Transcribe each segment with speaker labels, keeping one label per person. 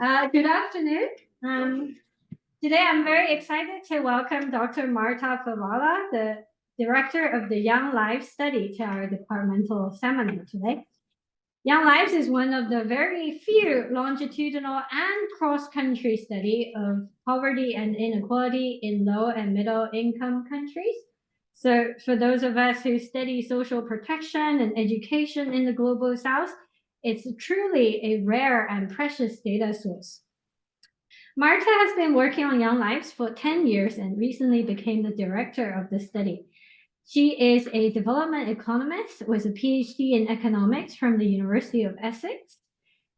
Speaker 1: Good afternoon. Today I'm very excited to welcome Dr. Marta Favala, the Director of the Young Lives Study, to our departmental seminar today. Young Lives is one of the very few longitudinal and cross-country study of poverty and inequality in low and middle income countries. So for those of us who study social protection and education in the global south, it's truly a rare and precious data source. Marta has been working on Young Lives for 10 years and recently became the director of the study. She is a development economist with a PhD in economics from the University of Essex.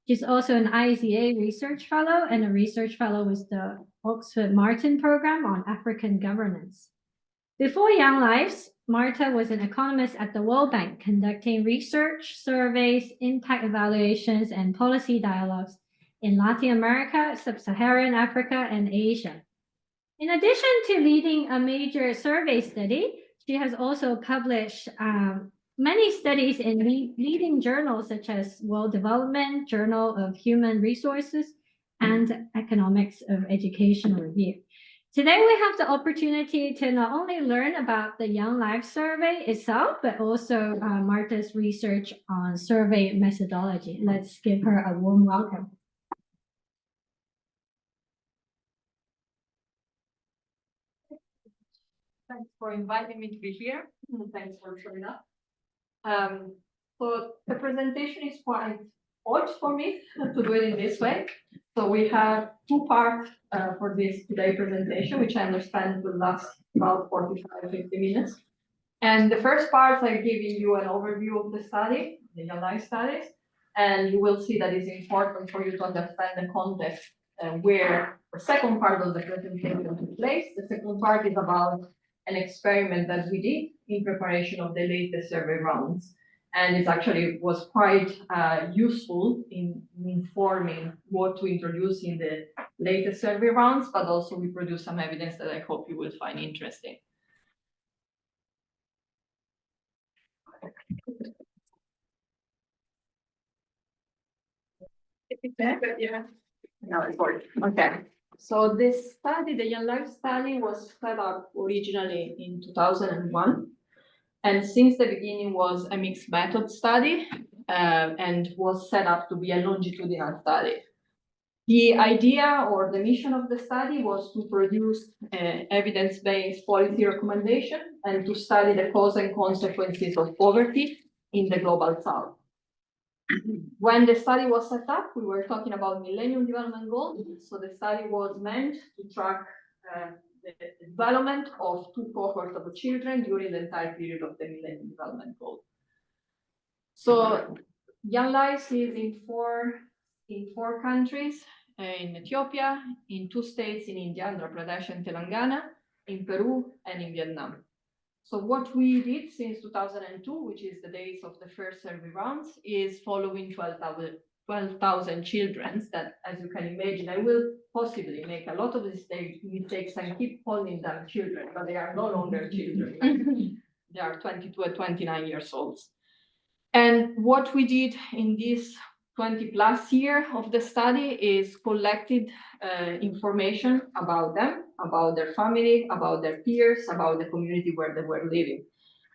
Speaker 1: She's also an ISEA research fellow and a research fellow with the Oxford Martin program on African governance. Before Young Lives, Marta was an economist at the World Bank, conducting research, surveys, impact evaluations, and policy dialogues in Latin America, Sub-Saharan Africa, and Asia. In addition to leading a major survey study, she has also published many studies in leading journals such as World Development, Journal of Human Resources, and Economics of Educational Review. Today, we have the opportunity to not only learn about the Young Lives survey itself, but also Marta's research on survey methodology. Let's give her a warm welcome.
Speaker 2: Thanks for inviting me to be here. Thanks for showing up. So the presentation is quite odd for me to do it in this way. So we have two parts for this today presentation, which I understand will last about 45-50 minutes. And the first part, I'm giving you an overview of the study, the Young Lives studies, and you will see that it's important for you to understand the context where the second part of the presentation took place. The second part is about an experiment that we did in preparation of the latest survey rounds. And it actually was quite useful in informing what to introduce in the latest survey rounds, but also we produced some evidence that I hope you will find interesting. Yeah. No, it's working. Okay. So this study, the Young Lives study, was set up originally in 2001. And since the beginning was a mixed method study and was set up to be a longitudinal study. The idea or the mission of the study was to produce evidence-based policy recommendation and to study the cause and consequences of poverty in the global south. When the study was set up, we were talking about Millennium Development Goals. So the study was meant to track the development of two cohorts of children during the entire period of the Millennium Development Goal. So Young Lives is in four countries, in Ethiopia, in 2 states in India, Andhra Pradesh and Telangana, in Peru, and in Vietnam. So what we did since 2002, which is the days of the first survey rounds, is following 12,000 children that, as you can imagine, I will possibly make a lot of mistakes and keep calling them children, but they are no longer children. They are 22 and 29 years old. And what we did in this 20 plus year of the study is collected information about them, about their family, about their peers, about the community where they were living.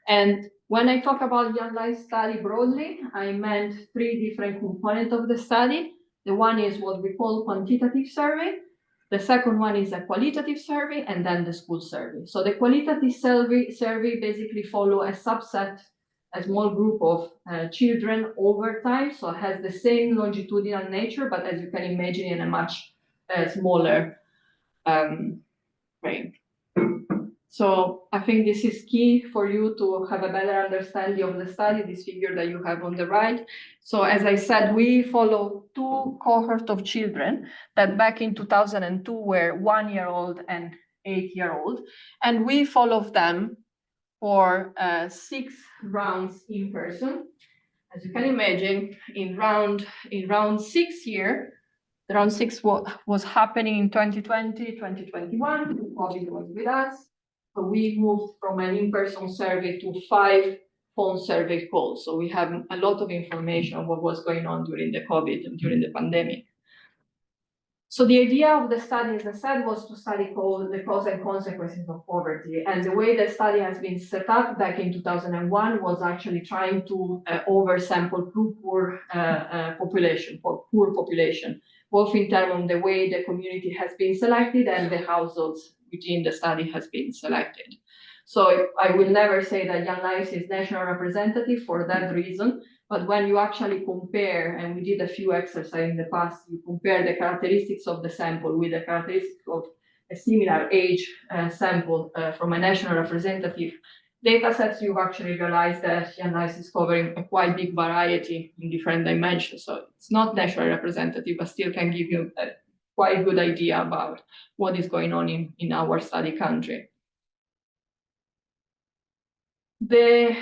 Speaker 2: And when I talk about Young Lives study broadly, I meant 3 different components of the study. The one is what we call quantitative survey. The second one is a qualitative survey, and then the school survey. So the qualitative survey basically follow a subset, a small group of children over time, so it has the same longitudinal nature, but as you can imagine, in a much smaller frame. So I think this is key for you to have a better understanding of the study, this figure that you have on the right. So as I said, we follow 2 cohorts of children that back in 2002 were 1-year-old and 8-year-old, and we followed them for 6 rounds in person. As you can imagine, in round 6 here, the round 6 was happening in 2020, 2021, COVID was with us. So we moved from an in-person survey to 5 phone survey calls. So we have a lot of information on what was going on during the COVID and during the pandemic. So the idea of the study, as I said, was to study the cause and consequences of poverty. And the way the study has been set up back in 2001 was actually trying to oversample poor population, both in terms of the way the community has been selected and the households within the study has been selected. So I will never say that Young Lives is national representative for that reason. But when you actually compare, and we did a few exercises in the past, you compare the characteristics of the sample with the characteristics of a similar age sample from a national representative data sets, you've actually realized that Young Lives is covering a quite big variety in different dimensions. So it's not nationally representative, but still can give you a quite good idea about what is going on in our study country. The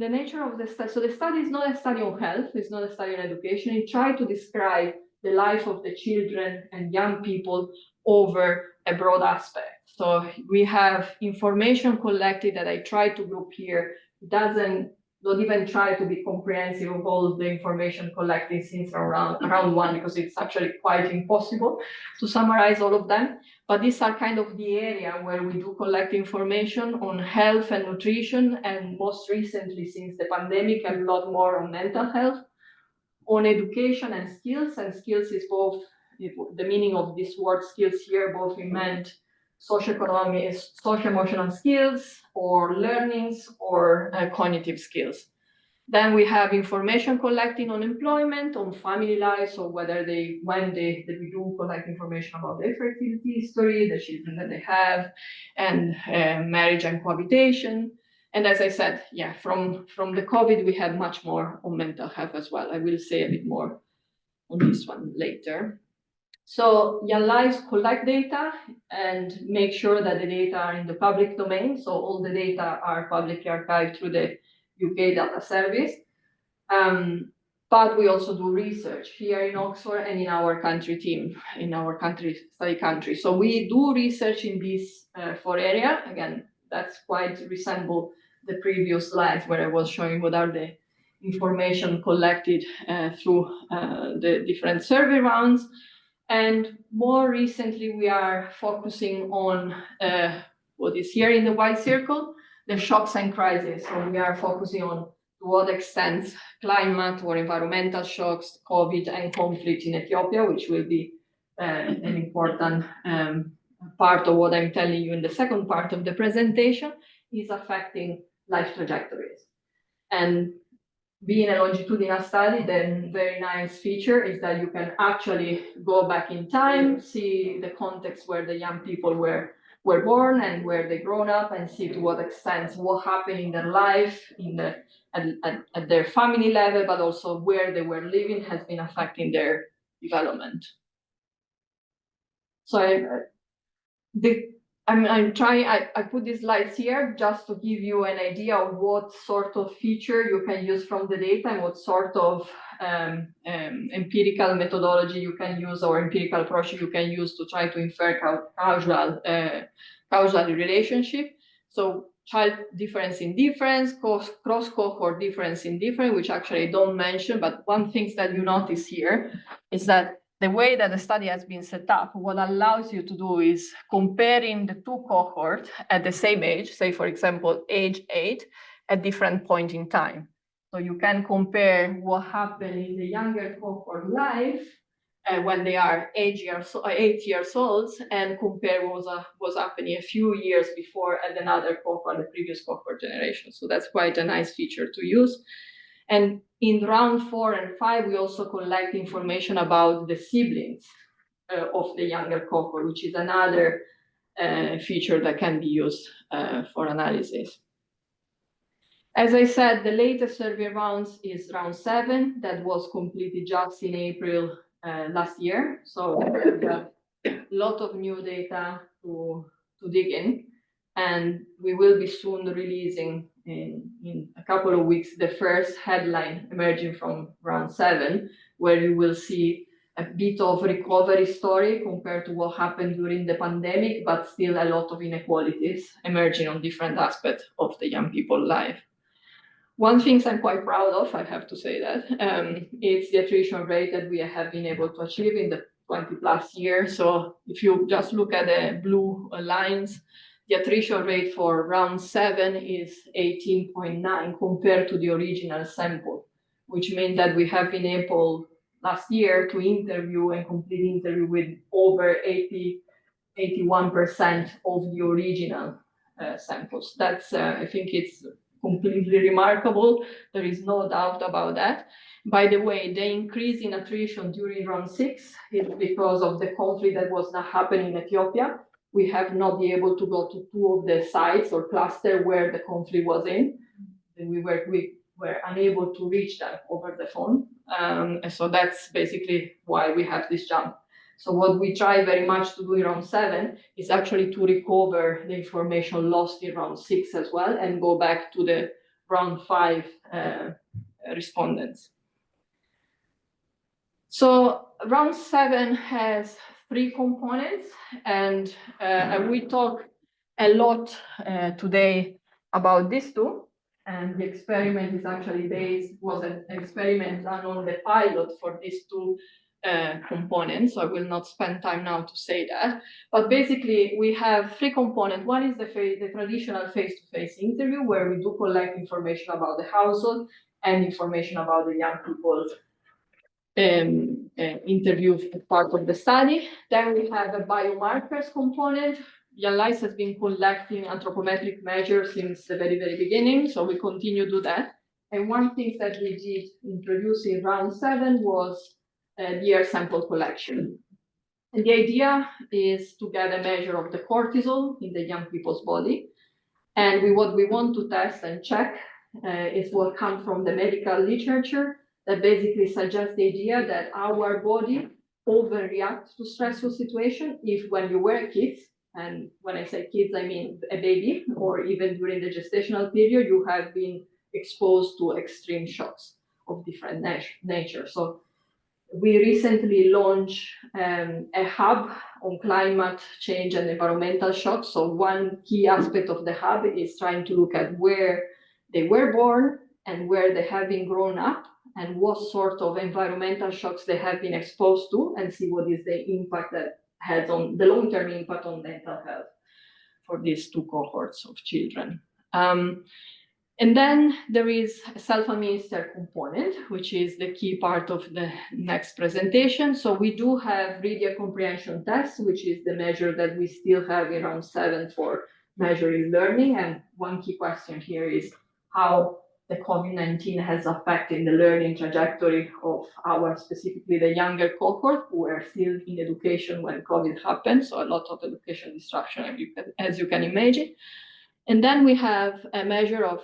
Speaker 2: nature of the study, so the study is not a study on health, it's not a study on education. It tried to describe the life of the children and young people over a broad aspect. So we have information collected that I try to group here. It don't even try to be comprehensive of all the information collected since round one, because it's actually quite impossible to summarize all of them. But these are kind of the area where we do collect information on health and nutrition, and most recently, since the pandemic, a lot more on mental health, on education and skills. And skills is both, the meaning of this word skills here, both it meant socioeconomic, socio-emotional skills, or learnings, or cognitive skills. Then we have information collecting on employment, on family life, so whether we do collect information about their fertility history, the children that they have, and marriage and cohabitation. And as I said, yeah, from the COVID, we had much more on mental health as well. I will say a bit more on this one later. So Young Lives collect data and make sure that the data are in the public domain. So all the data are publicly archived through the UK Data Service. But we also do research here in Oxford and in our country team, in our study country. So we do research in this 4 area. Again, that's quite resemble the previous slides where I was showing what are the information collected through the different survey rounds. And more recently, we are focusing on what is here in the white circle, the shocks and crises. So we are focusing on to what extent climate or environmental shocks, COVID, and conflict in Ethiopia, which will be an important part of what I'm telling you in the second part of the presentation, is affecting life trajectories. And being a longitudinal study, then very nice feature is that you can actually go back in time, see the context where the young people were born and where they grown up, and see to what extent what happened in their life, at their family level, but also where they were living has been affecting their development. So I put these slides here just to give you an idea of what sort of feature you can use from the data and what sort of empirical methodology you can use, or empirical approach you can use to try to infer causal relationship. So child difference in difference, cross-cohort difference in difference, which actually I don't mention, but one thing that you notice here is that the way that the study has been set up, what allows you to do is comparing the 2 cohorts at the same age, say, for example, age 8, at different point in time. So you can compare what happened in the younger cohort life when they are 8 years old, and compare what was happening a few years before at another cohort, the previous cohort generation. So that's quite a nice feature to use. And in round 4 and 5, we also collect information about the siblings of the younger cohort, which is another feature that can be used for analysis. As I said, the latest survey rounds is round 7, that was completed just in April last year. So we have a lot of new data to dig in. And we will be soon releasing in a couple of weeks the first headline emerging from round 7, where you will see a bit of recovery story compared to what happened during the pandemic, but still a lot of inequalities emerging on different aspects of the young people's life. One thing I'm quite proud of, I have to say that, is the attrition rate that we have been able to achieve in the 20 plus years. So if you just look at the blue lines, the attrition rate for round 7 is 18.9 compared to the original sample, which means that we have been able last year to interview and complete interview with over 81% of the original samples. That's, I think it's completely remarkable. There is no doubt about that. By the way, the increase in attrition during round 6 is because of the conflict that was not happening in Ethiopia. We have not been able to go to 2 of the sites or cluster where the conflict was in. And we were unable to reach them over the phone. And so that's basically why we have this jump. So what we try very much to do in round 7 is actually to recover the information lost in round 6 as well and go back to the round 5 respondents. So round 7 has 3 components, and we talk a lot today about these 2. And the experiment is actually was an experiment done on the pilot for these 2 components. So I will not spend time now to say that. But basically, we have 3 components. One is the traditional face-to-face interview, where we do collect information about the household and information about the young people interviewed as part of the study. Then we have a biomarkers component. Young Lives has been collecting anthropometric measures since the very, very beginning, so we continue to do that. And one thing that we did introduce in round 7 was the air sample collection. And the idea is to get a measure of the cortisol in the young people's body. And what we want to test and check is what comes from the medical literature that basically suggests the idea that our body overreacts to stressful situations if when you were kids, and when I say kids, I mean a baby, or even during the gestational period, you have been exposed to extreme shocks of different nature. So we recently launched a hub on climate change and environmental shocks. So one key aspect of the hub is trying to look at where they were born and where they have been grown up and what sort of environmental shocks they have been exposed to, and see what is the impact that has on the long-term impact on mental health for these 2 cohorts of children. And then there is a self-administered component, which is the key part of the next presentation. So we do have reading comprehension tests, which is the measure that we still have in round 7 for measuring learning. And one key question here is how the COVID-19 has affected the learning trajectory of our, specifically the younger cohort, who were still in education when COVID happened. So a lot of education disruption, as you can imagine. And then we have a measure of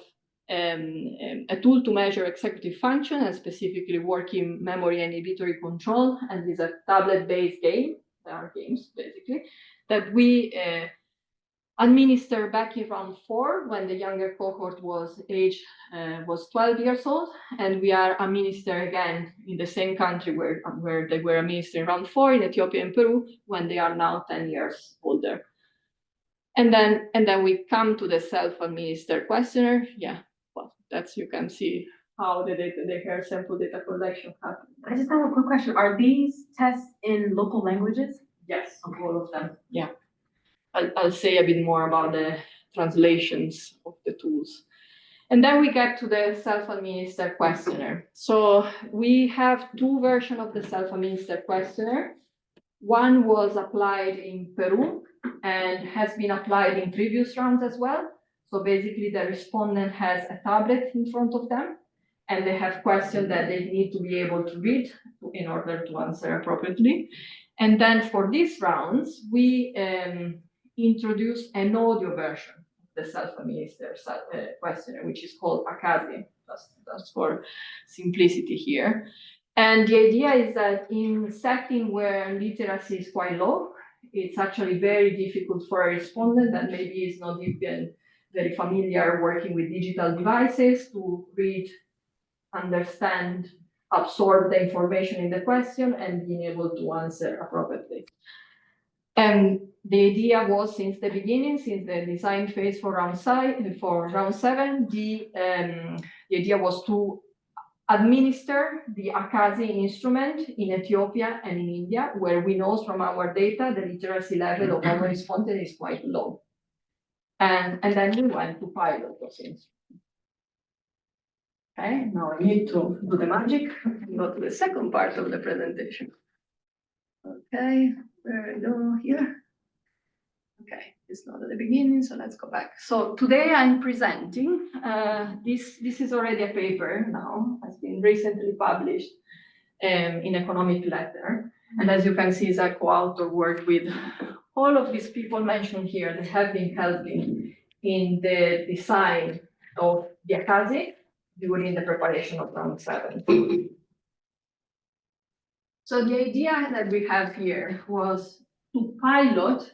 Speaker 2: a tool to measure executive function, and specifically working memory and inhibitory control. And it's a tablet-based game. There are games, basically, that we administer back in round 4 when the younger cohort was 12 years old, and we are administer again in the same country where they were administered in round 4 in Ethiopia and Peru when they are now 10 years older. And then we come to the self-administered questionnaire. Yeah, well, that's, you can see how the hair sample data collection happens.
Speaker 3: I just have a quick question. Are these tests in local languages?
Speaker 2: Yes, all of them. Yeah. I'll say a bit more about the translations of the tools. And then we get to the self-administered questionnaire. So we have 2 versions of the self-administered questionnaire. One was applied in Peru and has been applied in previous rounds as well. So basically the respondent has a tablet in front of them, and they have questions that they need to be able to read in order to answer appropriately. And then for these rounds, we introduce an audio version of the self-administered questionnaire, which is called ACASI. That's for simplicity here. And the idea is that in setting where literacy is quite low, it's actually very difficult for a respondent that maybe is not even very familiar working with digital devices to read, understand, absorb the information in the question, and being able to answer appropriately. And the idea was since the beginning, since the design phase for round 7, the idea was to administer the ACASI instrument in Ethiopia and in India, where we know from our data the literacy level of our respondents is quite low. And then we went to pilot those instruments. Okay, now I need to do the magic and go to the second part of the presentation. Okay, where do I go here? Okay, it's not at the beginning, so let's go back. So today I'm presenting, this is already a paper now, has been recently published in Economic Letter. And as you can see, it's a co-author work with all of these people mentioned here that have been helping in the design of the ACASI during the preparation of round 7. So the idea that we have here was to pilot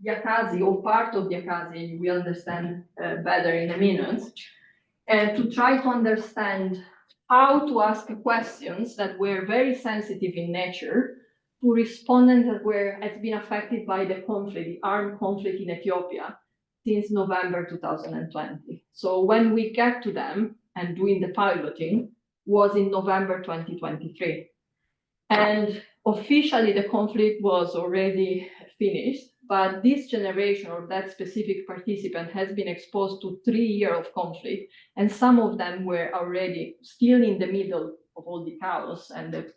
Speaker 2: the ACASI or part of the ACASI, we understand better in a minute, and to try to understand how to ask questions that were very sensitive in nature to respondents that had been affected by the conflict, the armed conflict in Ethiopia since November 2020. So when we get to them and doing the piloting was in November 2023. And officially the conflict was already finished, but this generation or that specific participant has been exposed to 3 years of conflict, and some of them were already still in the middle of all the chaos, and it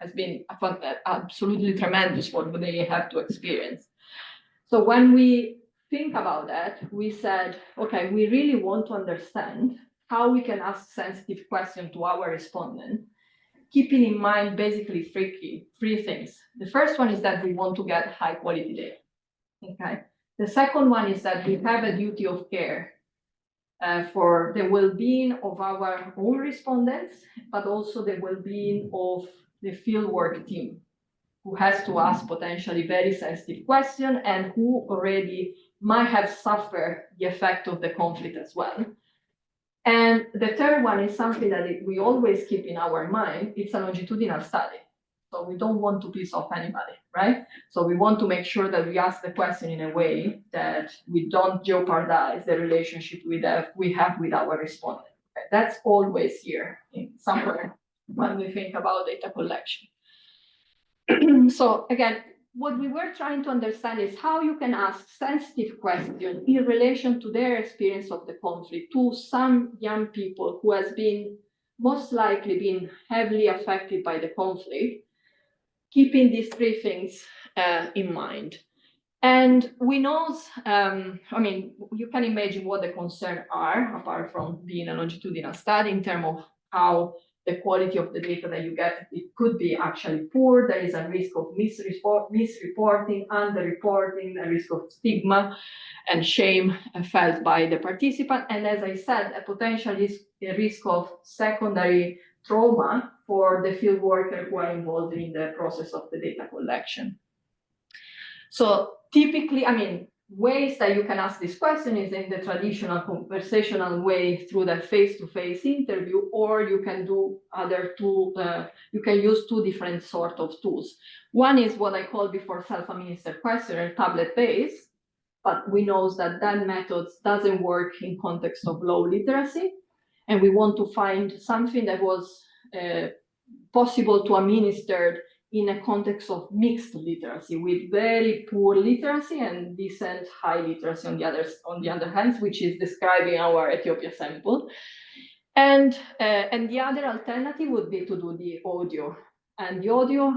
Speaker 2: has been absolutely tremendous what they have to experience. So when we think about that, we said, okay, we really want to understand how we can ask sensitive questions to our respondent, keeping in mind basically three things. The first one is that we want to get high quality data. Okay. The second one is that we have a duty of care for the well-being of our own respondents, but also the well-being of the fieldwork team, who has to ask potentially very sensitive questions and who already might have suffered the effect of the conflict as well. And the third one is something that we always keep in our mind. It's a longitudinal study. So we don't want to piss off anybody, right? So we want to make sure that we ask the question in a way that we don't jeopardize the relationship we have with our respondent. Okay? That's always here in somewhere when we think about data collection. So again, what we were trying to understand is how you can ask sensitive questions in relation to their experience of the conflict to some young people who has been most likely been heavily affected by the conflict, keeping these three things in mind. And we know, I mean, you can imagine what the concerns are, apart from being a longitudinal study in terms of how the quality of the data that you get, it could be actually poor. There is a risk of misreporting, underreporting, a risk of stigma and shame felt by the participant. And as I said, a potential risk of secondary trauma for the field worker who are involved in the process of the data collection. So typically, I mean, ways that you can ask this question is in the traditional conversational way through the face-to-face interview, or you can do you can use two different sort of tools. One is what I called before self-administered questionnaire, tablet-based, but we know that that method doesn't work in context of low literacy. And we want to find something that was possible to administer in a context of mixed literacy, with very poor literacy and decent high literacy on the other hand, which is describing our Ethiopia sample. And the other alternative would be to do the audio. And the audio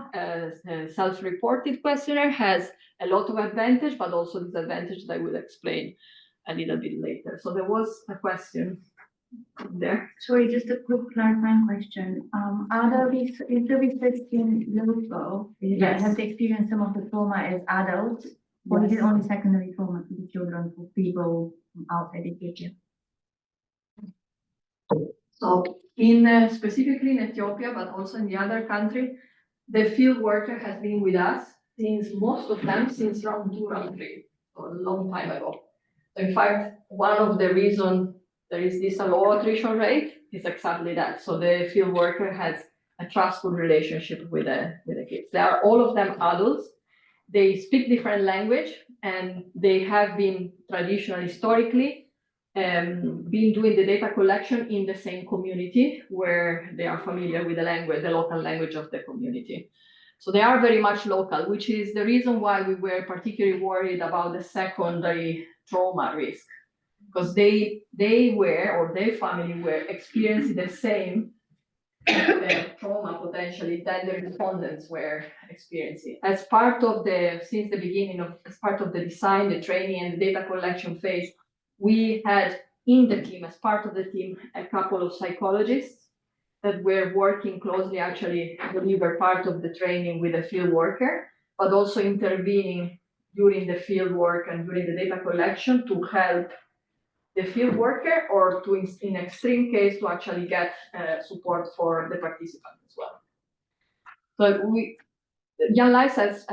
Speaker 2: self-reported questionnaire has a lot of advantage, but also disadvantage that I will explain a little bit later. So there was a question there.
Speaker 3: Sorry, just a quick clarifying question. Is the research in local that has experienced some of the trauma as adults, or is it only secondary trauma to the children for people outside Ethiopia?
Speaker 2: So specifically in Ethiopia, but also in the other country, the field worker has been with us since most of them since round 2, round 3, so a long time ago. In fact, one of the reasons there is this low attrition rate is exactly that. So the field worker has a trustful relationship with the kids. They are all of them adults. They speak different language, and they have been traditionally, historically, been doing the data collection in the same community where they are familiar with the language, the local language of the community. So they are very much local, which is the reason why we were particularly worried about the secondary trauma risk, because they were, or their family were experiencing the same trauma potentially that the respondents were experiencing. As part of since the beginning as part of the design, the training and the data collection phase, we had in the team, as part of the team, a couple of psychologists that were working closely, actually deliver part of the training with a field worker, but also intervening during the field work and during the data collection to help the field worker, or to, in extreme case, to actually get support for the participant as well. So Young Lives has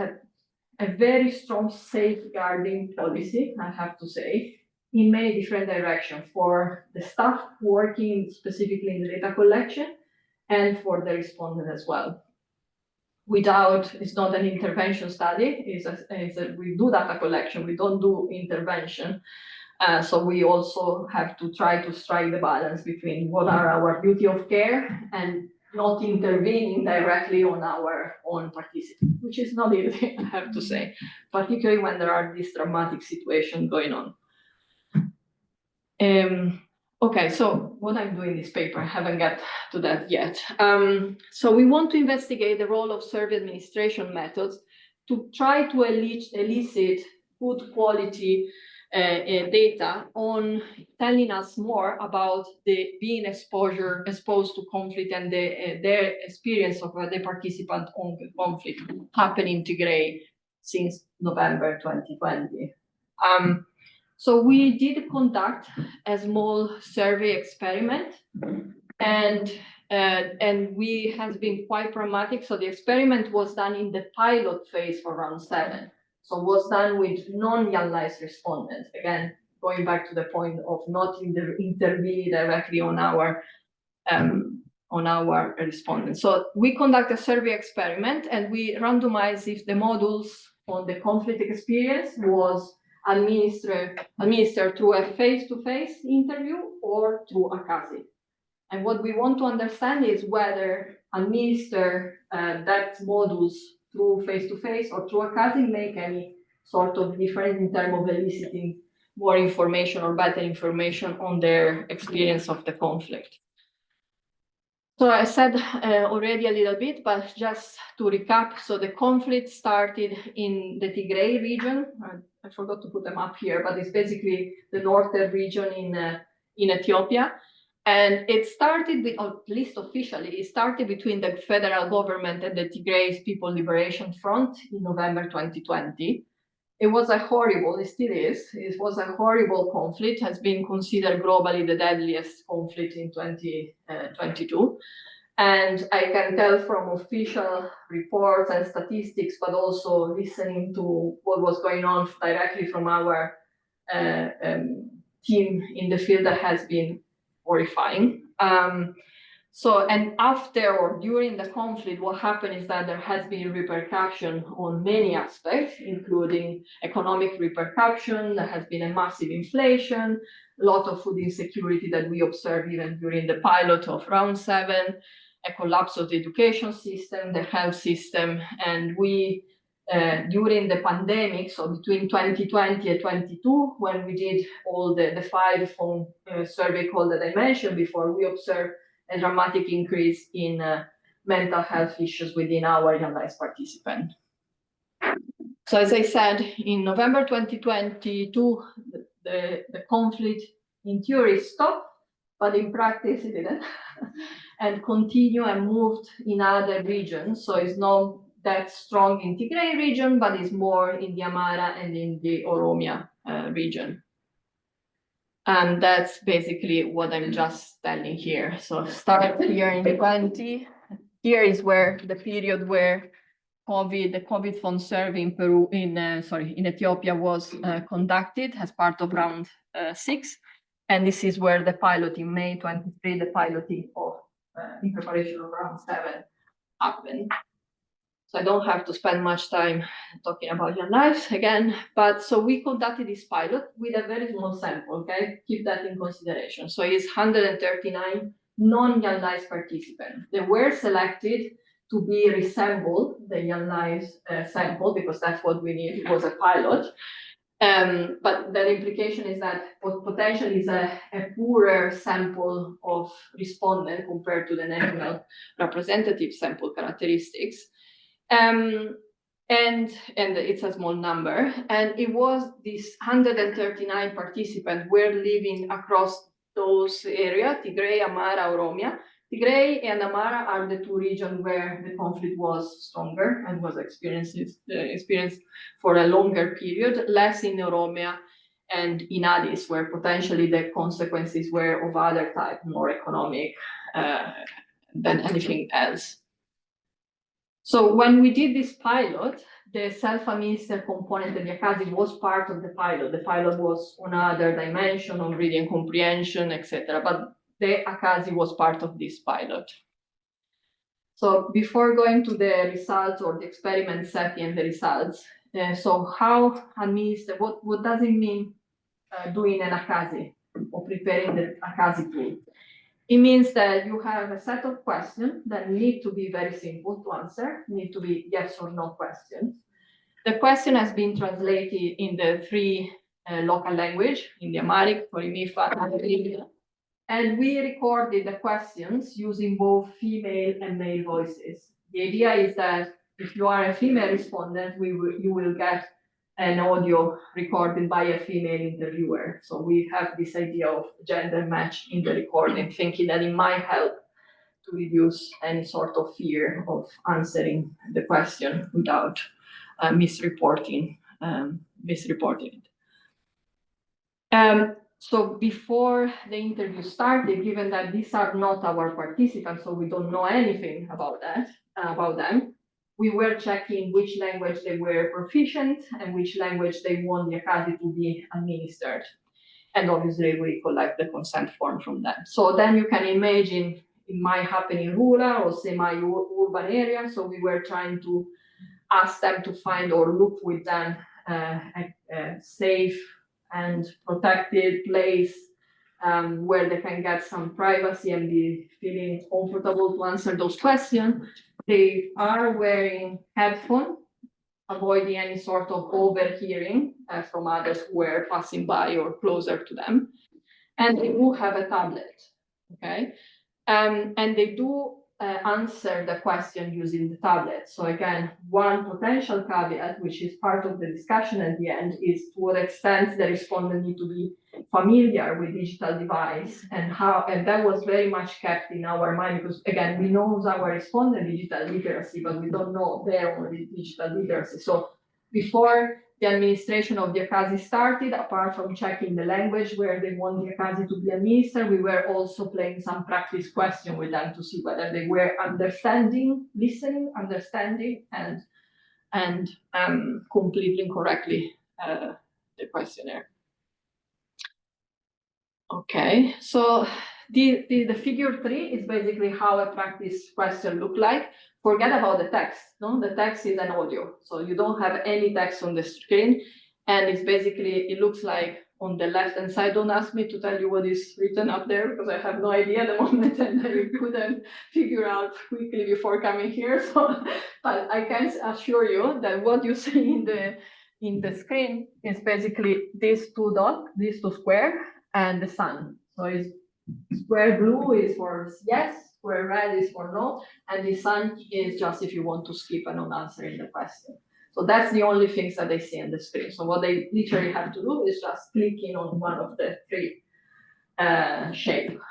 Speaker 2: a very strong safeguarding policy, I have to say, in many different directions for the staff working specifically in the data collection and for the respondent as well. It's not an intervention study, we do data collection, we don't do intervention. So we also have to try to strike the balance between what are our duty of care and not intervening directly on our own participants, which is not easy, I have to say, particularly when there are these dramatic situations going on. Okay, so what I'm doing in this paper, I haven't got to that yet. So we want to investigate the role of survey administration methods to try to elicit good quality data on telling us more about the being exposed to conflict and their experience of the participant on the conflict happening in Tigray since November 2020. So we did conduct a small survey experiment, and we have been quite pragmatic. So the experiment was done in the pilot phase for round 7. So it was done with non-Young Lives respondents. Again, going back to the point of not intervening directly on our respondents. So we conduct a survey experiment, and we randomize if the modules on the conflict experience was administered through a face-to-face interview or through ACASI. And what we want to understand is whether administer that modules through face-to-face or through ACASI make any sort of difference in terms of eliciting more information or better information on their experience of the conflict. So I said already a little bit, but just to recap, so the conflict started in the Tigray region. I forgot to put them up here, but it's basically the northern region in Ethiopia. And it started, or at least officially, it started between the federal government and the Tigray People Liberation Front in November 2020. It was a horrible, it still is, it was a horrible conflict, has been considered globally the deadliest conflict in 2022. And I can tell from official reports and statistics, but also listening to what was going on directly from our team in the field, that has been horrifying. And after or during the conflict, what happened is that there has been repercussion on many aspects, including economic repercussion. There has been a massive inflation, a lot of food insecurity that we observed even during the pilot of round 7, a collapse of the education system, the health system, and we, during the pandemic, so between 2020 and 2022, when we did all the 5 phone survey calls that I mentioned before, we observed a dramatic increase in mental health issues within our Young Lives participants. So as I said, in November 2022, the conflict in theory stopped, but in practice it didn't, and continued and moved in other regions. So it's not that strong in Tigray region, but it's more in the Amhara and in the Oromia region. And that's basically what I'm just telling here. So start here in 20. Here is where the period where the COVID fund survey in Peru, in Ethiopia was conducted as part of round 6. And this is where the pilot in May 23, the piloting of in preparation of round 7 happened. So I don't have to spend much time talking about young lives again. But so we conducted this pilot with a very small sample, okay? Keep that in consideration. So it's 139 non-young lives participants. They were selected to be resemble the young lives sample because that's what we need. It was a pilot. But the implication is that potentially is a poorer sample of respondent compared to the national representative sample characteristics. And it's a small number. And it was these 139 participants were living across those areas, Tigray, Amara, Oromia. Tigray and Amara are the two regions where the conflict was stronger and was experienced for a longer period, less in Oromia and in Addis, where potentially the consequences were of other type, more economic than anything else. So when we did this pilot, the self-administered component of the ACASI was part of the pilot. The pilot was on other dimension, on reading comprehension, etc. But the ACASI was part of this pilot. So before going to the results or the experiment setting and the results, so how administer, what does it mean doing an ACASI or preparing the ACASI tool? It means that you have a set of questions that need to be very simple to answer, need to be yes or no questions. The question has been translated in the three local language, in the Amharic, Orimifa, and English. And we recorded the questions using both female and male voices. The idea is that if you are a female respondent, you will get an audio recorded by a female interviewer. So we have this idea of gender match in the recording, thinking that it might help to reduce any sort of fear of answering the question without misreporting it. So before the interview started, given that these are not our participants, so we don't know anything about them, we were checking which language they were proficient and which language they want the ACASI to be administered. And obviously we collect the consent form from them. So then you can imagine it might happen in rural or semi-urban areas. So we were trying to ask them to find or look with them a safe and protected place where they can get some privacy and be feeling comfortable to answer those questions. They are wearing headphones, avoiding any sort of overhearing from others who were passing by or closer to them. And they do have a tablet, okay? And they do answer the question using the tablet. So again, one potential caveat, which is part of the discussion at the end, is to what extent the respondent need to be familiar with digital device and how, and that was very much kept in our mind because again, we know our respondent digital literacy, but we don't know their own digital literacy. So before the administration of the ACASI started, apart from checking the language where they want the ACASI to be administered, we were also playing some practice questions with them to see whether they were listening, understanding, and completing correctly the questionnaire. Okay, so the figure 3 is basically how a practice question look like. Forget about the text, no? The text is an audio, so you don't have any text on the screen, and it's basically, it looks like on the left-hand side, don't ask me to tell you what is written up there, because I have no idea at the moment, and I couldn't figure out quickly before coming here, so, but I can assure you that what you see in the screen is basically these two dots, these two squares, and the sun. So it's square blue is for yes, square red is for no, and the sun is just if you want to skip and not answering the question. So that's the only things that they see on the screen. So what they literally have to do is just clicking on one of the three shapes.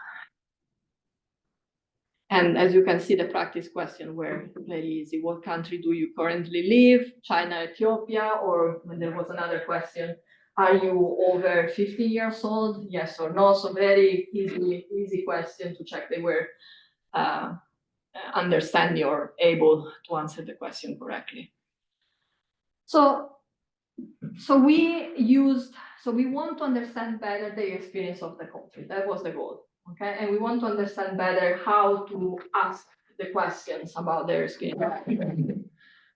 Speaker 2: And as you can see, the practice question were very easy. What country do you currently live? China, Ethiopia, or when there was another question, are you over 50 years old? Yes or no? So very easy question to check they were understanding or able to answer the question correctly. So we want to understand better the experience of the conflict. That was the goal. Okay, and we want to understand better how to ask the questions about their experience.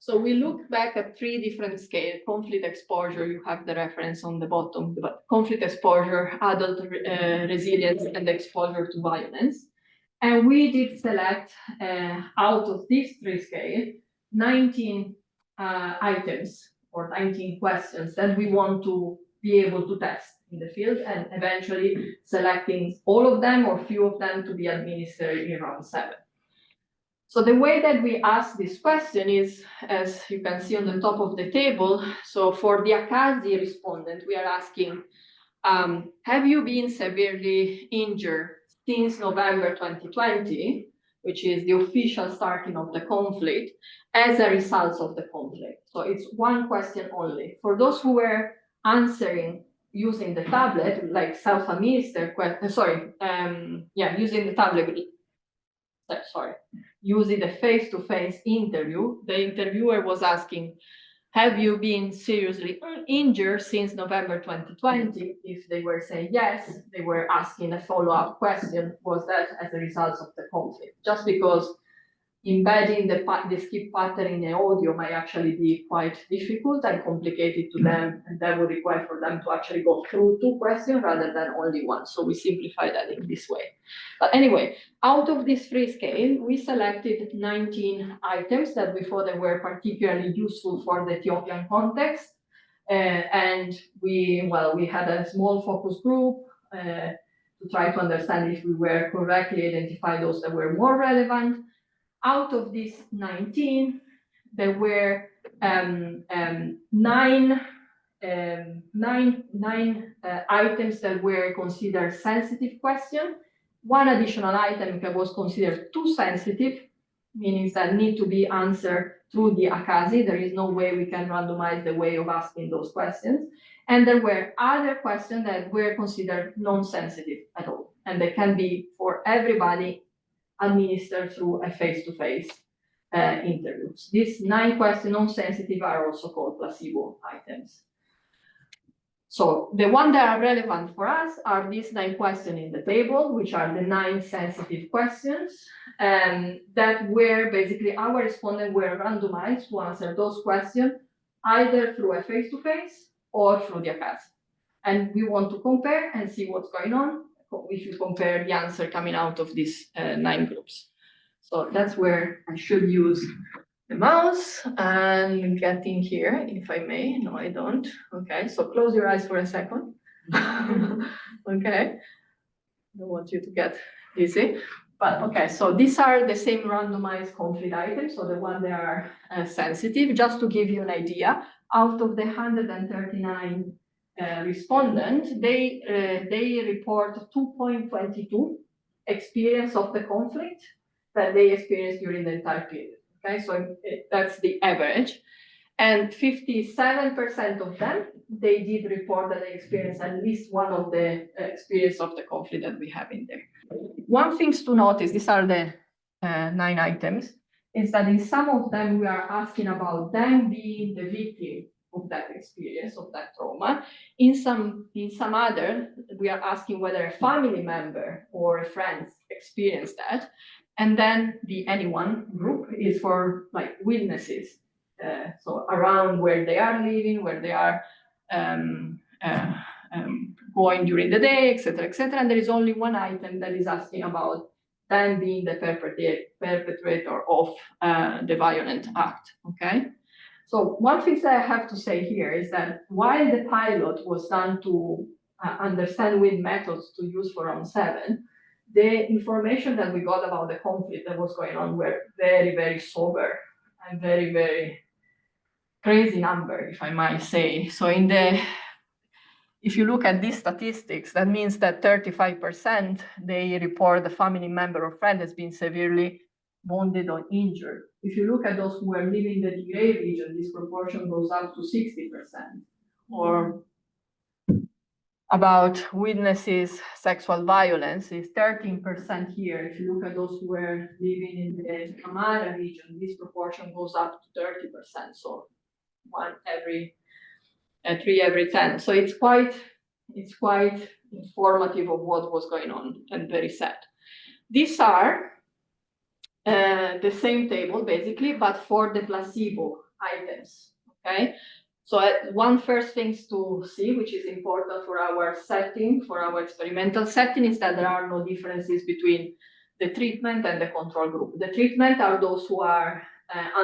Speaker 2: So we look back at 3 different scales: conflict exposure, you have the reference on the bottom, but conflict exposure, adult resilience, and exposure to violence. And we did select out of these 3 scales, 19 items or 19 questions that we want to be able to test in the field, and eventually selecting all of them or few of them to be administered in round 7. So the way that we ask this question is, as you can see on the top of the table, so for the ACASI respondent, we are asking, have you been severely injured since November 2020, which is the official starting of the conflict, as a result of the conflict? So it's one question only. For those who were answering using the tablet, like self-administered, using the tablet, using the face-to-face interview, the interviewer was asking, have you been seriously injured since November 2020? If they were saying yes, they were asking a follow-up question, was that as a result of the conflict? Just because embedding the skip pattern in the audio might actually be quite difficult and complicated to them, and that would require for them to actually go through 2 questions rather than only 1. So we simplify that in this way. But anyway, out of this 3 scale, we selected 19 items that we thought that were particularly useful for the Ethiopian context. And we had a small focus group to try to understand if we were correctly identify those that were more relevant. Out of these 19, there were 9 items that were considered sensitive questions. 1 additional item that was considered too sensitive, meaning that need to be answered through the ACASI. There is no way we can randomize the way of asking those questions. And there were other questions that were considered non-sensitive at all. And they can be for everybody administered through a face-to-face interviews. These 9 questions non-sensitive are also called placebo items. So the ones that are relevant for us are these 9 questions in the table, which are the 9 sensitive questions, that were basically our respondents were randomized to answer those questions either through a face-to-face or through the ACASI. And we want to compare and see what's going on if you compare the answer coming out of these 9 groups. So that's where I should use the mouse and get in here, if I may. No, I don't. Okay, so close your eyes for a second. Okay, I don't want you to get dizzy. But okay, so these are the same randomized conflict items, so the ones that are sensitive. Just to give you an idea, out of the 139 respondents, they report 2.22 experience of the conflict that they experienced during the entire period. Okay, so that's the average. And 57% of them, they did report that they experienced at least one of the experience of the conflict that we have in there. One thing to notice, these are the 9 items, is that in some of them we are asking about them being the victim of that experience, of that trauma. In some other, we are asking whether a family member or a friend experienced that. And then the anyone group is for like witnesses. So around where they are living, where they are going during the day, etc., etc. And there is only 1 item that is asking about them being the perpetrator of the violent act. Okay. So one thing that I have to say here is that while the pilot was done to understand which methods to use for round 7, the information that we got about the conflict that was going on were very, very sober and very, very crazy number, if I might say. So if you look at these statistics, that means that 35% they report the family member or friend has been severely wounded or injured. If you look at those who are living in the Tigray region, this proportion goes up to 60%. Or about witnesses sexual violence is 13% here. If you look at those who are living in the Amara region, this proportion goes up to 30%. So 3 every 10. So it's quite informative of what was going on and very sad. These are the same table basically, but for the placebo items, okay? So one first things to see, which is important for our setting, for our experimental setting, is that there are no differences between the treatment and the control group. The treatment are those who are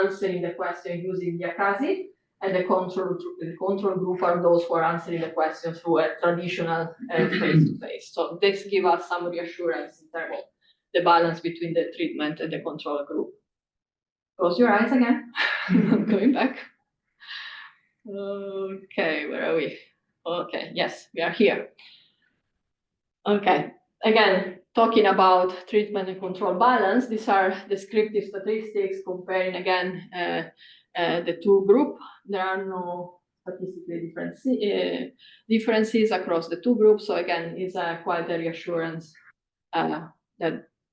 Speaker 2: answering the question using the ACASI, and the control group are those who are answering the question through a traditional face-to-face. So this gives us some reassurance in terms of the balance between the treatment and the control group. Close your eyes again. I'm going back. Okay, where are we? Okay, yes, we are here. Okay, again, talking about treatment and control balance, these are descriptive statistics comparing again the two groups. There are no statistically differences across the two groups. So again, it's quite a reassurance that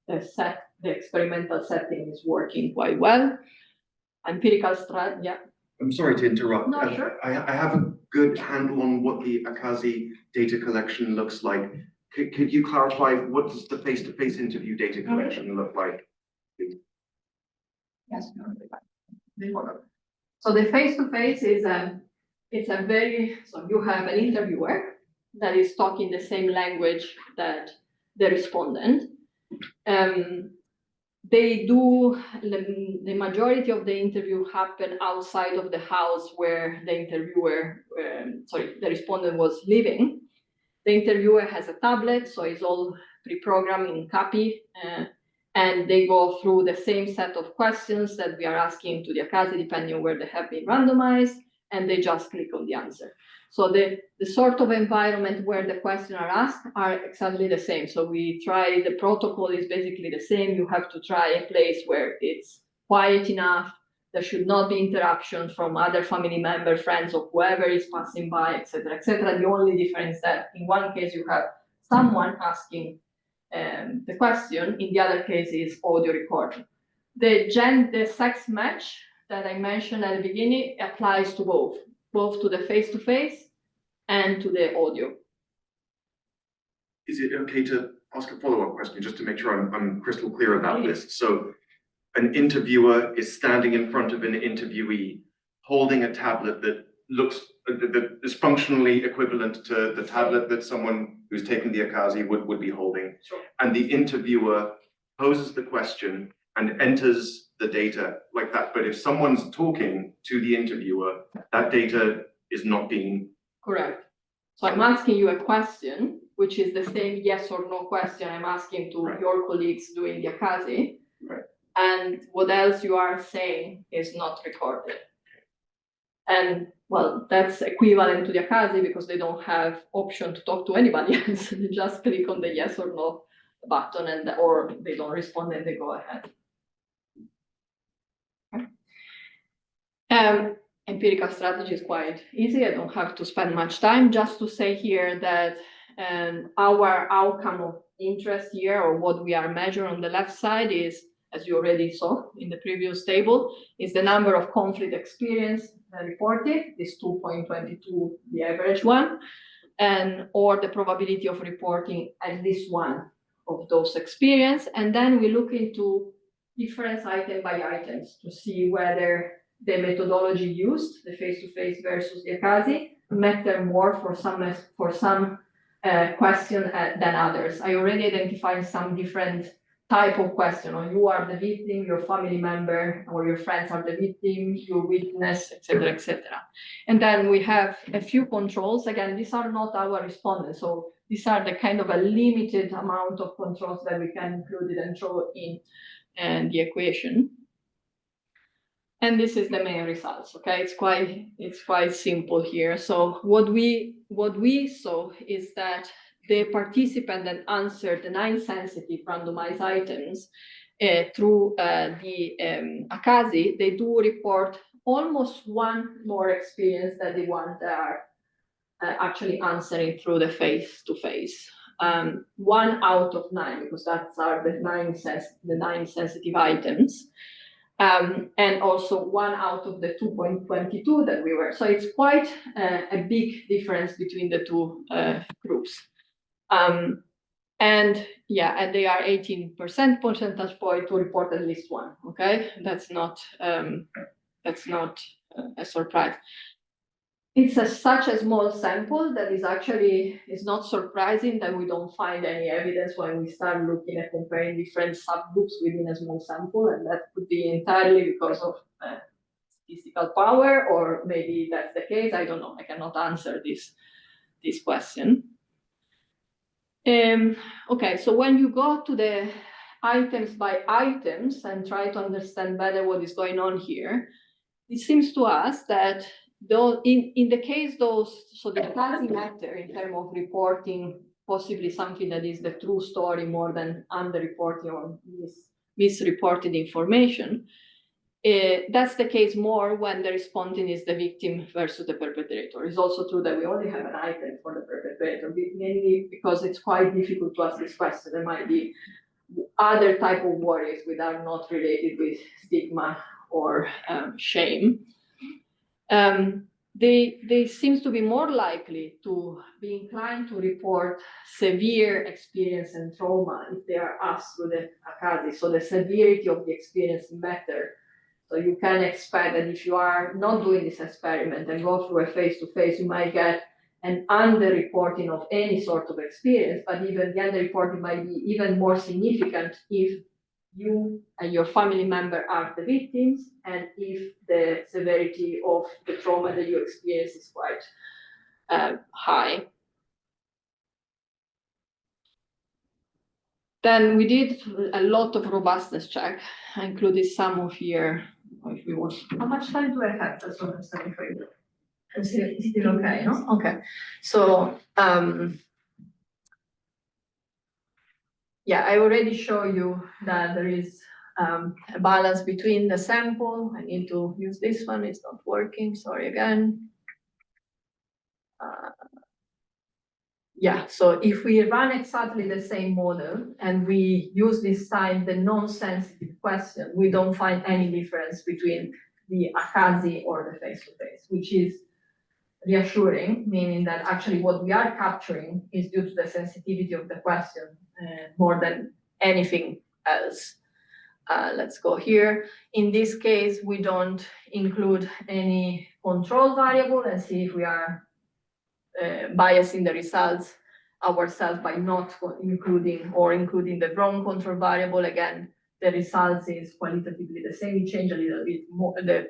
Speaker 2: the experimental setting is working quite well. Empirical strat, yeah.
Speaker 4: I'm sorry to interrupt.
Speaker 2: No, sure.
Speaker 4: I have a good handle on what the ACASI data collection looks like. Could you clarify what does the face-to-face interview data collection look like?
Speaker 2: Yes. So the face-to-face is so you have an interviewer that is talking the same language that the respondent. They do, the majority of the interview happen outside of the house where the respondent was living. The interviewer has a tablet, so it's all pre-programmed in copy, and they go through the same set of questions that we are asking to the ACASI, depending on where they have been randomized, and they just click on the answer. So the sort of environment where the questions are asked are exactly the same. So the protocol is basically the same. You have to try a place where it's quiet enough. There should not be interruption from other family members, friends, or whoever is passing by, etc., etc. The only difference is that in one case you have someone asking the question, in the other case is audio recording. The sex match that I mentioned at the beginning applies to both to the face-to-face and to the audio.
Speaker 4: Is it okay to ask a follow-up question just to make sure I'm crystal clear about this? So an interviewer is standing in front of an interviewee holding a tablet that is functionally equivalent to the tablet that someone who's taken the ACASI would be holding.
Speaker 2: Sure.
Speaker 4: And the interviewer poses the question and enters the data like that. But if someone's talking to the interviewer, that data is not being...
Speaker 2: Correct. So I'm asking you a question, which is the same yes or no question I'm asking to your colleagues doing the ACASI.
Speaker 4: Right.
Speaker 2: And what else you are saying is not recorded. And well, that's equivalent to the ACASI because they don't have option to talk to anybody else. They just click on the yes or no button or they don't respond and they go ahead. Empirical strategy is quite easy. I don't have to spend much time just to say here that our outcome of interest here, or what we are measuring on the left side, is, as you already saw in the previous table, is the number of conflict experience reported, this 2.22, the average one, or the probability of reporting at least one of those experience. And then we look into difference item by items to see whether the methodology used, the face-to-face versus the ACASI, matter more for some question than others. I already identified some different type of question, or you are the victim, your family member or your friends are the victim, your witness, etc., etc. And then we have a few controls. Again, these are not our respondents, so these are the kind of a limited amount of controls that we can include and throw in the equation. And this is the main results. Okay, it's quite simple here. So what we saw is that the participant that answered the 9 sensitive randomized items through the ACASI, they do report almost one more experience than the ones that are actually answering through the face-to-face. 1 out of 9, because that's the 9 sensitive items. And also 1 out of the 2.22 that we were. So it's quite a big difference between the two groups. And they are 18% percentage point to report at least one. Okay, that's not a surprise. It's such a small sample that is not surprising that we don't find any evidence when we start looking at comparing different subgroups within a small sample, and that could be entirely because of statistical power, or maybe that's the case. I don't know. I cannot answer this question. Okay, so when you go to the items by items and try to understand better what is going on here, it seems to us that in the case so the ACASI matter in terms of reporting possibly something that is the true story more than underreporting or misreported information. That's the case more when the respondent is the victim versus the perpetrator. It's also true that we only have an item for the perpetrator, mainly because it's quite difficult to ask this question. There might be other type of worries that are not related with stigma or shame. They seem to be more likely to be inclined to report severe experience and trauma if they are asked through the ACASI. So the severity of the experience matter. So you can expect that if you are not doing this experiment and go through a face-to-face, you might get an underreporting of any sort of experience, but even the underreporting might be even more significant if you and your family member are the victims, and if the severity of the trauma that you experience is quite high. Then we did a lot of robustness check. I included some of here. If we want. How much time do I have? That's what I'm saying for you. It's still okay, no? Okay. So yeah, I already showed you that there is a balance between the sample. I need to use this one. It's not working. Sorry again. Yeah, so if we run exactly the same model and we use this time the non-sensitive question, we don't find any difference between the ACASI or the face-to-face, which is reassuring, meaning that actually what we are capturing is due to the sensitivity of the question more than anything else. Let's go here. In this case, we don't include any control variable and see if we are biasing the results ourselves by not including or including the wrong control variable. Again, the results is qualitatively the same. We change a little bit more the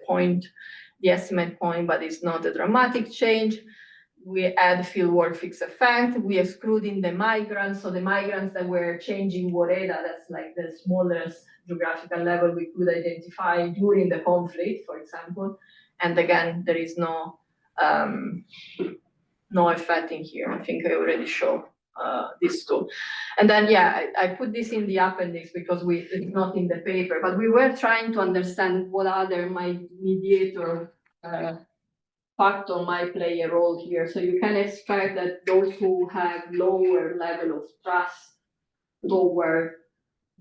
Speaker 2: estimate point, but it's not a dramatic change. We add fieldwork fixed effect. We excluding the migrants. So the migrants that were changing Woreda, that's like the smallest geographical level we could identify during the conflict, for example. And again, there is no effect in here. I think I already showed this too. And then, yeah, I put this in the appendix because it's not in the paper, but we were trying to understand what other mediator factor might play a role here. So you can expect that those who have lower level of trust toward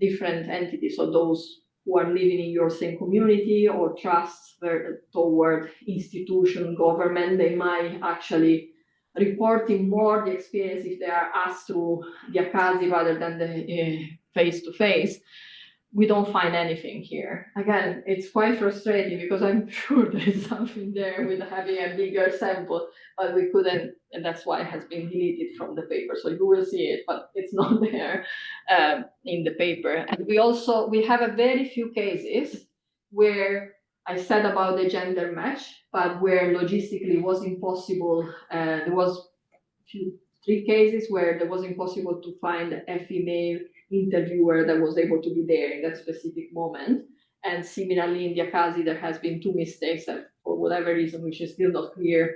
Speaker 2: different entities, so those who are living in your same community or trust toward institution, government, they might actually reporting more the experience if they are asked through the ACASI rather than the face-to-face. We don't find anything here. Again, it's quite frustrating because I'm sure there is something there with having a bigger sample, but we couldn't, and that's why it has been deleted from the paper. So you will see it, but it's not there in the paper. And we have a very few cases where I said about the gender match, but where logistically it was impossible. There was 3 cases where it was impossible to find a female interviewer that was able to be there in that specific moment. And similarly, in the ACASI, there has been 2 mistakes that, for whatever reason, which is still not clear,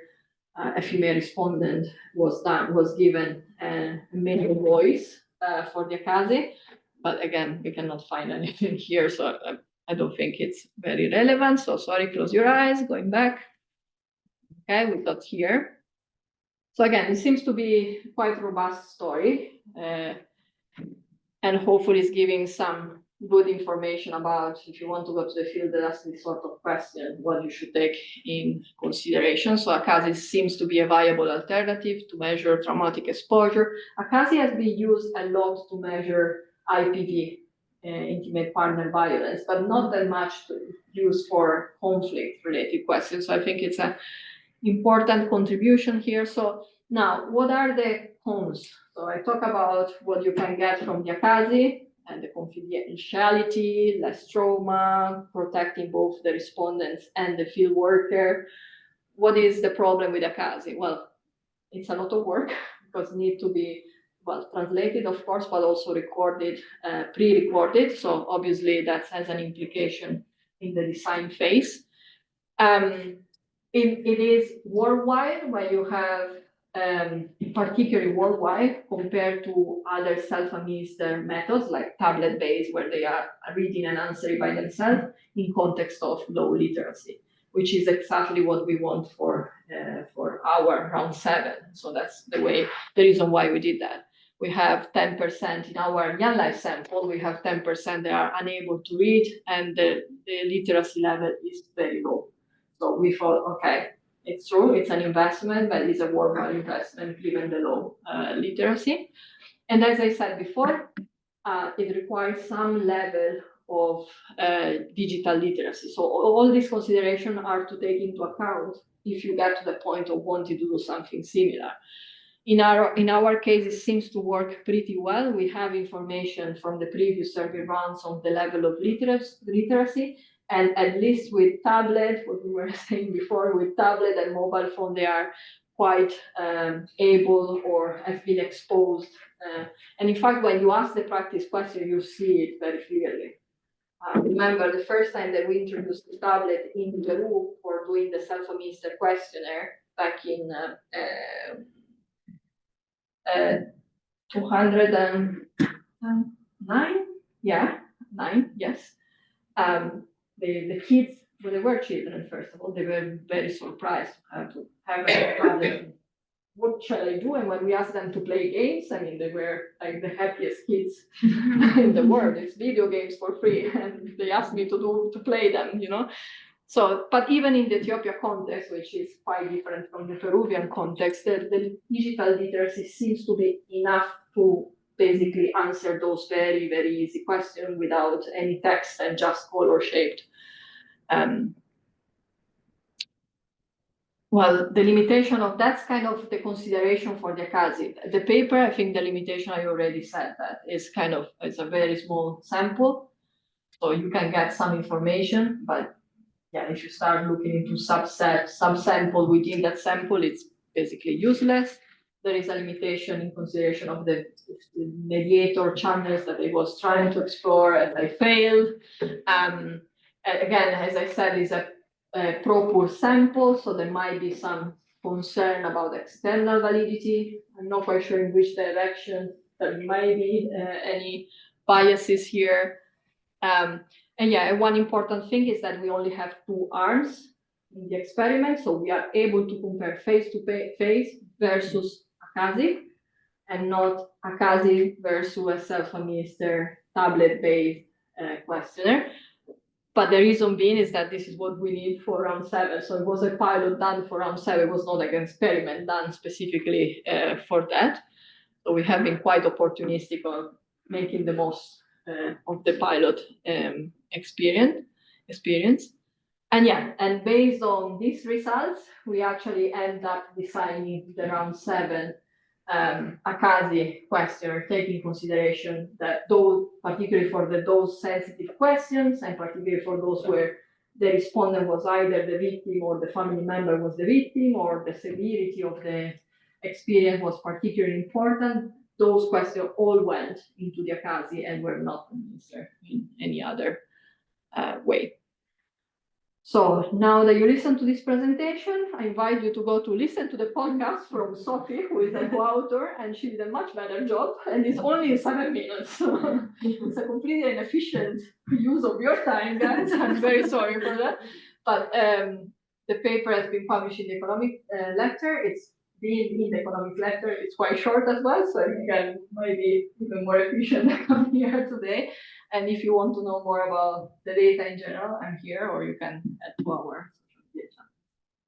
Speaker 2: a female respondent was given a male voice for the ACASI. But again, we cannot find anything here, so I don't think it's very relevant. So sorry, close your eyes, going back. Okay, we got here. So again, it seems to be quite a robust story. And hopefully it's giving some good information about if you want to go to the field and ask this sort of question, what you should take in consideration. So ACASI seems to be a viable alternative to measure traumatic exposure. ACASI has been used a lot to measure IPV, intimate partner violence, but not that much used for conflict-related questions. So I think it's an important contribution here. So now, what are the cons? So I talk about what you can get from the ACASI and the confidentiality, less trauma, protecting both the respondents and the field worker. What is the problem with ACASI? Well, it's a lot of work because it needs to be translated, of course, but also recorded, pre-recorded. So obviously that has an implication in the design phase. It is worldwide, where you have, particularly worldwide, compared to other self-administered methods like tablet-based, where they are reading and answering by themselves in context of low literacy, which is exactly what we want for our round 7. So that's the reason why we did that. We have 10% in our young life sample, we have 10% that are unable to read, and the literacy level is very low. So we thought, okay, it's true, it's an investment, but it's a worthwhile investment given the low literacy. And as I said before, it requires some level of digital literacy. So all these considerations are to take into account if you get to the point of wanting to do something similar. In our case, it seems to work pretty well. We have information from the previous survey rounds on the level of literacy, and at least with tablet, what we were saying before, with tablet and mobile phone, they are quite able or have been exposed. And in fact, when you ask the practice question, you see it very clearly. Remember the first time that we introduced the tablet in Peru for doing the self-administered questionnaire back in 209, yeah, 9, yes. The kids, well, they were children, first of all, they were very surprised to have a tablet. What shall I do? And when we asked them to play games, I mean, they were like the happiest kids in the world. It's video games for free, and they asked me to play them, you know. So, but even in the Ethiopia context, which is quite different from the Peruvian context, the digital literacy seems to be enough to basically answer those very, very easy questions without any text and just color shaped. Well, the limitation of that's kind of the consideration for the ACASI. The paper, I think the limitation I already said that is kind of, it's a very small sample. So you can get some information, but yeah, if you start looking into subsample within that sample, it's basically useless. There is a limitation in consideration of the mediator channels that I was trying to explore and I failed. And again, as I said, it's a pro-poor sample, so there might be some concern about external validity. I'm not quite sure in which direction there might be any biases here. And yeah, one important thing is that we only have 2 arms in the experiment, so we are able to compare face-to-face versus ACASI, and not ACASI versus a self-administered tablet-based questionnaire. But the reason being is that this is what we need for round 7. So it was a pilot done for round 7. It was not like an experiment done specifically for that. So we have been quite opportunistic on making the most of the pilot experience. And yeah, and based on these results, we actually end up designing the round 7 ACASI questionnaire, taking consideration that those, particularly for those sensitive questions, and particularly for those where the respondent was either the victim or the family member was the victim, or the severity of the experience was particularly important, those questions all went into the ACASI and were not administered in any other way. So now that you listen to this presentation, I invite you to go to listen to the podcast from Sophie, who is a co-author, and she did a much better job, and it's only 7 minutes. It's a completely inefficient use of your time, guys. I'm very sorry for that. But the paper has been published in the economic letter. It's been in the economic letter. It's quite short as well, so you can maybe even more efficient than coming here today. And if you want to know more about the data in general, I'm here, or you can add to our social media channel.